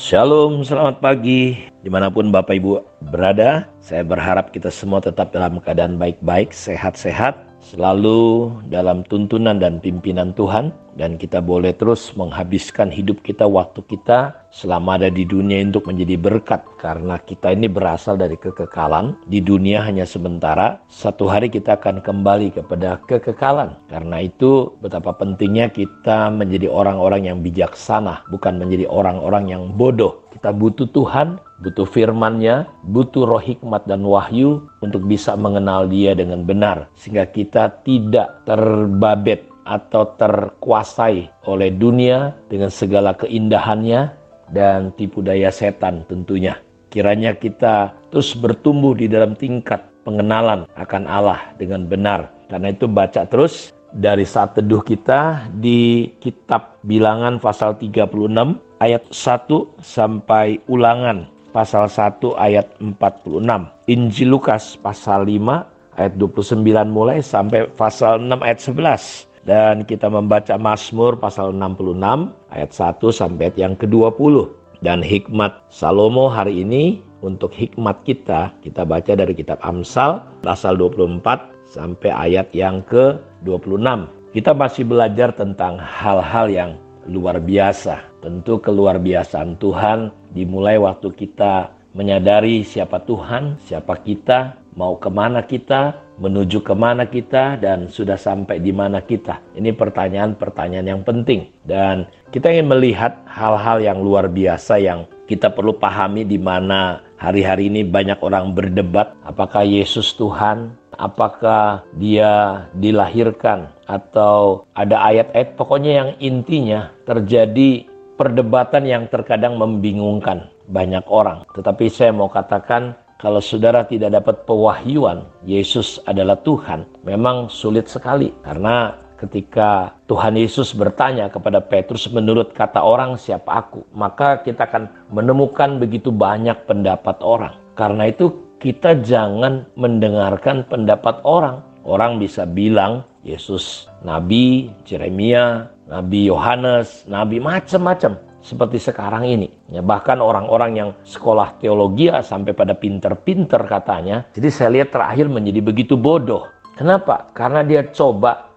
Shalom, selamat pagi. Dimanapun Bapak Ibu berada, saya berharap kita semua tetap dalam keadaan baik-baik, sehat-sehat, selalu dalam tuntunan dan pimpinan Tuhan. Dan kita boleh terus menghabiskan hidup kita, waktu kita selama ada di dunia untuk menjadi berkat. Karena kita ini berasal dari kekekalan, di dunia hanya sementara. Satu hari kita akan kembali kepada kekekalan. Karena itu betapa pentingnya kita menjadi orang-orang yang bijaksana, bukan menjadi orang-orang yang bodoh. Kita butuh Tuhan, butuh firman-Nya, butuh roh hikmat dan wahyu untuk bisa mengenal Dia dengan benar. Sehingga kita tidak terbabit atau terkuasai oleh dunia dengan segala keindahannya dan tipu daya setan tentunya. Kiranya kita terus bertumbuh di dalam tingkat pengenalan akan Allah dengan benar. Karena itu baca terus dari saat teduh kita di kitab Bilangan pasal 36 ayat 1 sampai Ulangan pasal 1 ayat 46. Injil Lukas pasal 5 ayat 29 mulai sampai pasal 6 ayat 11. Dan kita membaca Mazmur pasal 66 ayat 1 sampai ayat yang ke-20. Dan hikmat Salomo hari ini untuk hikmat kita baca dari kitab Amsal pasal 24 sampai ayat yang ke-26. Kita masih belajar tentang hal-hal yang luar biasa. Tentu keluar biasaan Tuhan dimulai waktu kita menyadari siapa Tuhan, siapa kita, mau kemana kita, menuju kemana kita, dan sudah sampai di mana kita. Ini pertanyaan-pertanyaan yang penting. Dan kita ingin melihat hal-hal yang luar biasa yang kita perlu pahami, di mana hari-hari ini banyak orang berdebat. Apakah Yesus Tuhan? Apakah Dia dilahirkan? Atau ada ayat-ayat, pokoknya yang intinya terjadi perdebatan yang terkadang membingungkan banyak orang. Tetapi saya mau katakan, kalau saudara tidak dapat pewahyuan Yesus adalah Tuhan, memang sulit sekali. Karena ketika Tuhan Yesus bertanya kepada Petrus, menurut kata orang siapa aku? Maka kita akan menemukan begitu banyak pendapat orang. Karena itu kita jangan mendengarkan pendapat orang. Orang bisa bilang Yesus Nabi, Yeremia, Nabi Yohanes, Nabi macam-macam. Seperti sekarang ini, ya, bahkan orang-orang yang sekolah teologi sampai pada pinter-pinter katanya. Jadi saya lihat terakhir menjadi begitu bodoh. Kenapa? Karena dia coba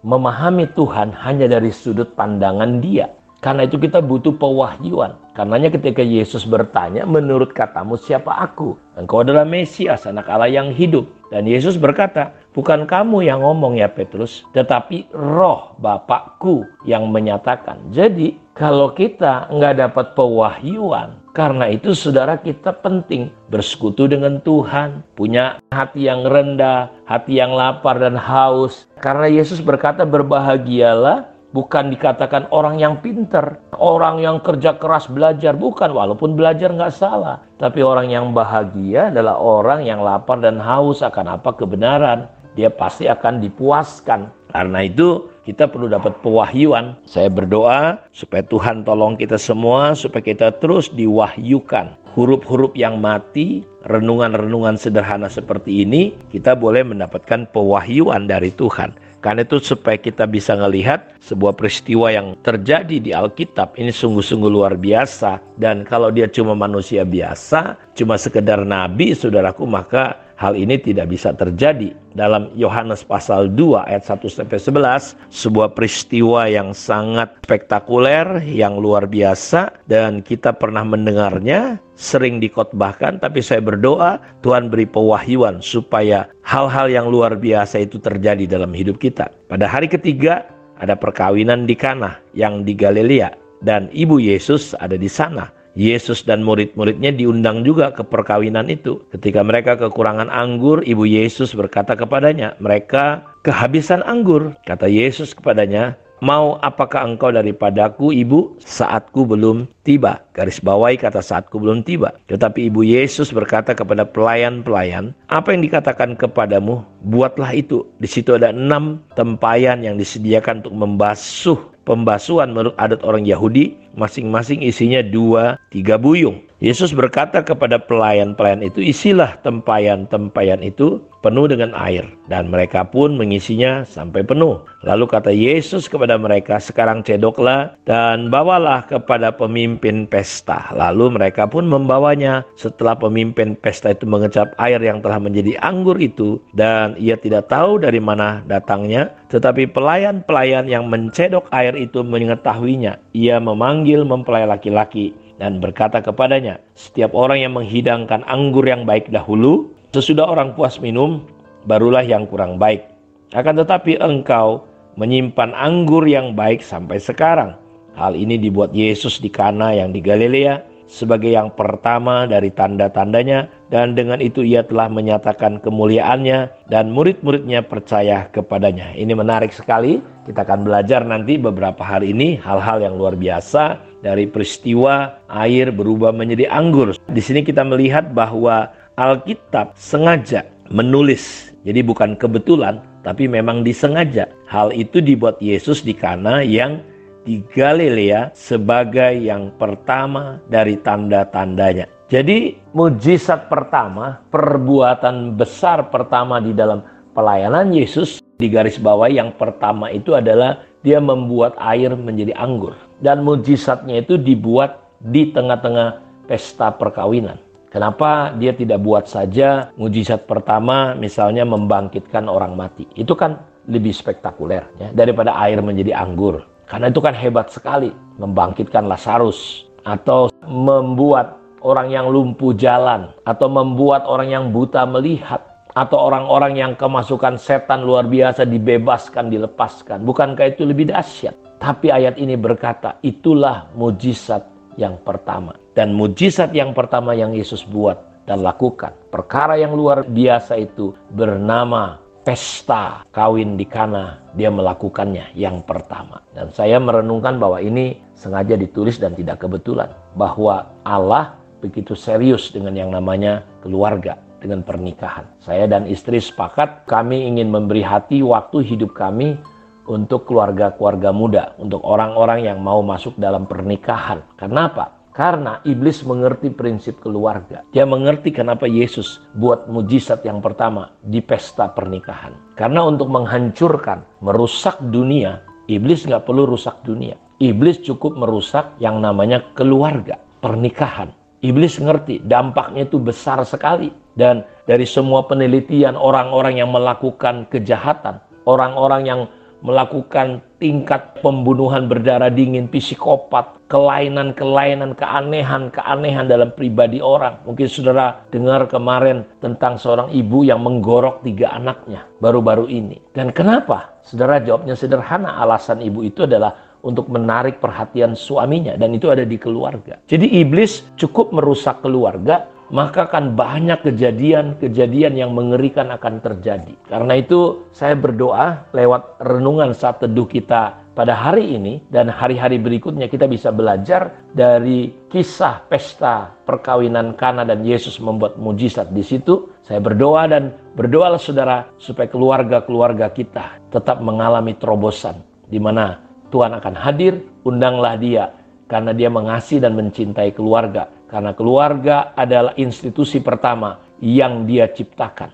memahami Tuhan hanya dari sudut pandangan dia. Karena itu kita butuh pewahyuan. Karenanya ketika Yesus bertanya, menurut katamu siapa aku? Engkau adalah Mesias, anak Allah yang hidup. Dan Yesus berkata, bukan kamu yang ngomong ya Petrus, tetapi roh Bapakku yang menyatakan. Jadi kalau kita nggak dapat pewahyuan, karena itu saudara, kita penting bersekutu dengan Tuhan, punya hati yang rendah, hati yang lapar dan haus. Karena Yesus berkata, berbahagialah, bukan dikatakan orang yang pintar, orang yang kerja keras belajar, bukan, walaupun belajar nggak salah. Tapi orang yang bahagia adalah orang yang lapar dan haus akan apa? Kebenaran. Dia pasti akan dipuaskan. Karena itu kita perlu dapat pewahyuan. Saya berdoa supaya Tuhan tolong kita semua, supaya kita terus diwahyukan. Huruf-huruf yang mati, renungan-renungan sederhana seperti ini, kita boleh mendapatkan pewahyuan dari Tuhan. Karena itu supaya kita bisa melihat sebuah peristiwa yang terjadi di Alkitab ini sungguh-sungguh luar biasa. Dan kalau dia cuma manusia biasa, cuma sekedar nabi, saudaraku, maka hal ini tidak bisa terjadi. Dalam Yohanes pasal 2 ayat 1-11, sebuah peristiwa yang sangat spektakuler, yang luar biasa, dan kita pernah mendengarnya, sering dikotbahkan, tapi saya berdoa Tuhan beri pewahyuan supaya hal-hal yang luar biasa itu terjadi dalam hidup kita. Pada hari ketiga ada perkawinan di Kana yang di Galilea, dan ibu Yesus ada di sana. Yesus dan murid-muridnya diundang juga ke perkawinan itu. Ketika mereka kekurangan anggur, ibu Yesus berkata kepadanya, mereka kehabisan anggur. Kata Yesus kepadanya, mau apakah engkau daripadaku, ibu? Saatku belum tiba. Garis bawahi kata saatku belum tiba. Tetapi ibu Yesus berkata kepada pelayan-pelayan, apa yang dikatakan kepadamu, buatlah itu. Di situ ada 6 tempayan yang disediakan untuk membasuh. Pembasuhan menurut adat orang Yahudi, masing-masing isinya 2-3 buyung. Yesus berkata kepada pelayan-pelayan itu, isilah tempayan-tempayan itu, penuh dengan air, dan mereka pun mengisinya sampai penuh. Lalu kata Yesus kepada mereka, sekarang cedoklah dan bawalah kepada pemimpin pesta. Lalu mereka pun membawanya. Setelah pemimpin pesta itu mengecap air yang telah menjadi anggur itu, dan ia tidak tahu dari mana datangnya, tetapi pelayan-pelayan yang mencedok air itu mengetahuinya. Ia memanggil mempelai laki-laki dan berkata kepadanya, setiap orang yang menghidangkan anggur yang baik dahulu, sesudah orang puas minum, barulah yang kurang baik. Akan tetapi engkau menyimpan anggur yang baik sampai sekarang. Hal ini dibuat Yesus di Kana yang di Galilea sebagai yang pertama dari tanda-tandanya, dan dengan itu ia telah menyatakan kemuliaannya dan murid-muridnya percaya kepadanya. Ini menarik sekali. Kita akan belajar nanti beberapa hari ini hal-hal yang luar biasa dari peristiwa air berubah menjadi anggur. Di sini kita melihat bahwa Alkitab sengaja menulis, jadi bukan kebetulan, tapi memang disengaja. Hal itu dibuat Yesus di Kana yang di Galilea sebagai yang pertama dari tanda-tandanya. Jadi mujizat pertama, perbuatan besar pertama di dalam pelayanan Yesus, di garis bawah yang pertama itu adalah dia membuat air menjadi anggur. Dan mujizatnya itu dibuat di tengah-tengah pesta perkawinan. Kenapa dia tidak buat saja mujizat pertama misalnya membangkitkan orang mati? Itu kan lebih spektakuler ya, daripada air menjadi anggur. Karena itu kan hebat sekali, membangkitkan Lazarus, atau membuat orang yang lumpuh jalan, atau membuat orang yang buta melihat, atau orang-orang yang kemasukan setan luar biasa dibebaskan, dilepaskan. Bukankah itu lebih dahsyat? Tapi ayat ini berkata, itulah mujizat yang pertama. Dan mujizat yang pertama yang Yesus buat dan lakukan, perkara yang luar biasa itu bernama pesta kawin di Kana. Dia melakukannya yang pertama. Dan saya merenungkan bahwa ini sengaja ditulis dan tidak kebetulan, bahwa Allah begitu serius dengan yang namanya keluarga, dengan pernikahan. Saya dan istri sepakat, kami ingin memberi hati waktu hidup kami untuk keluarga-keluarga muda, untuk orang-orang yang mau masuk dalam pernikahan. Kenapa? Karena iblis mengerti prinsip keluarga. Dia mengerti kenapa Yesus buat mujizat yang pertama di pesta pernikahan. Karena untuk menghancurkan, merusak dunia, iblis nggak perlu rusak dunia. Iblis cukup merusak yang namanya keluarga, pernikahan. Iblis ngerti dampaknya itu besar sekali. Dan dari semua penelitian orang-orang yang melakukan kejahatan, orang-orang yang melakukan tingkat pembunuhan berdarah dingin, psikopat, kelainan-kelainan, keanehan-keanehan dalam pribadi orang. Mungkin saudara dengar kemarin tentang seorang ibu yang menggorok 3 anaknya baru-baru ini. Dan kenapa? Saudara, jawabnya sederhana. Alasan ibu itu adalah untuk menarik perhatian suaminya, dan itu ada di keluarga. Jadi iblis cukup merusak keluarga, maka akan banyak kejadian-kejadian yang mengerikan akan terjadi. Karena itu saya berdoa lewat renungan saat teduh kita pada hari ini dan hari-hari berikutnya kita bisa belajar dari kisah pesta perkawinan Kana dan Yesus membuat mujizat di situ. Saya berdoa dan berdoalah saudara supaya keluarga-keluarga kita tetap mengalami terobosan di mana Tuhan akan hadir. Undanglah dia karena dia mengasihi dan mencintai keluarga. Karena keluarga adalah institusi pertama yang dia ciptakan.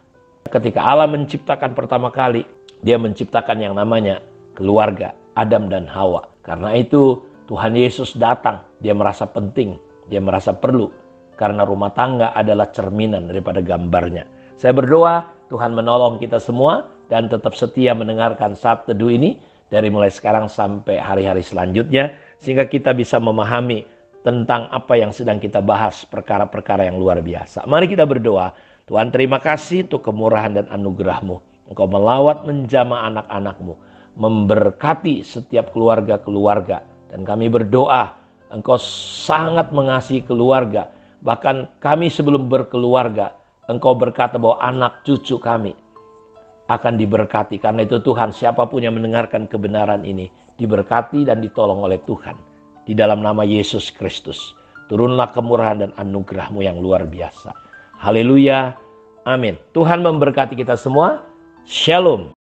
Ketika Allah menciptakan pertama kali, dia menciptakan yang namanya keluarga, Adam dan Hawa. Karena itu Tuhan Yesus datang, dia merasa penting, dia merasa perlu. Karena rumah tangga adalah cerminan daripada gambarnya. Saya berdoa Tuhan menolong kita semua dan tetap setia mendengarkan saat teduh ini dari mulai sekarang sampai hari-hari selanjutnya, sehingga kita bisa memahami tentang apa yang sedang kita bahas, perkara-perkara yang luar biasa. Mari kita berdoa. Tuhan, terima kasih untuk kemurahan dan anugerah-Mu. Engkau melawat menjamah anak-anak-Mu, memberkati setiap keluarga-keluarga. Dan kami berdoa, Engkau sangat mengasihi keluarga. Bahkan kami sebelum berkeluarga, Engkau berkata bahwa anak cucu kami akan diberkati. Karena itu Tuhan, siapapun yang mendengarkan kebenaran ini, diberkati dan ditolong oleh Tuhan. Di dalam nama Yesus Kristus, turunlah kemurahan dan anugerah-Mu yang luar biasa. Haleluya, amin. Tuhan memberkati kita semua. Shalom.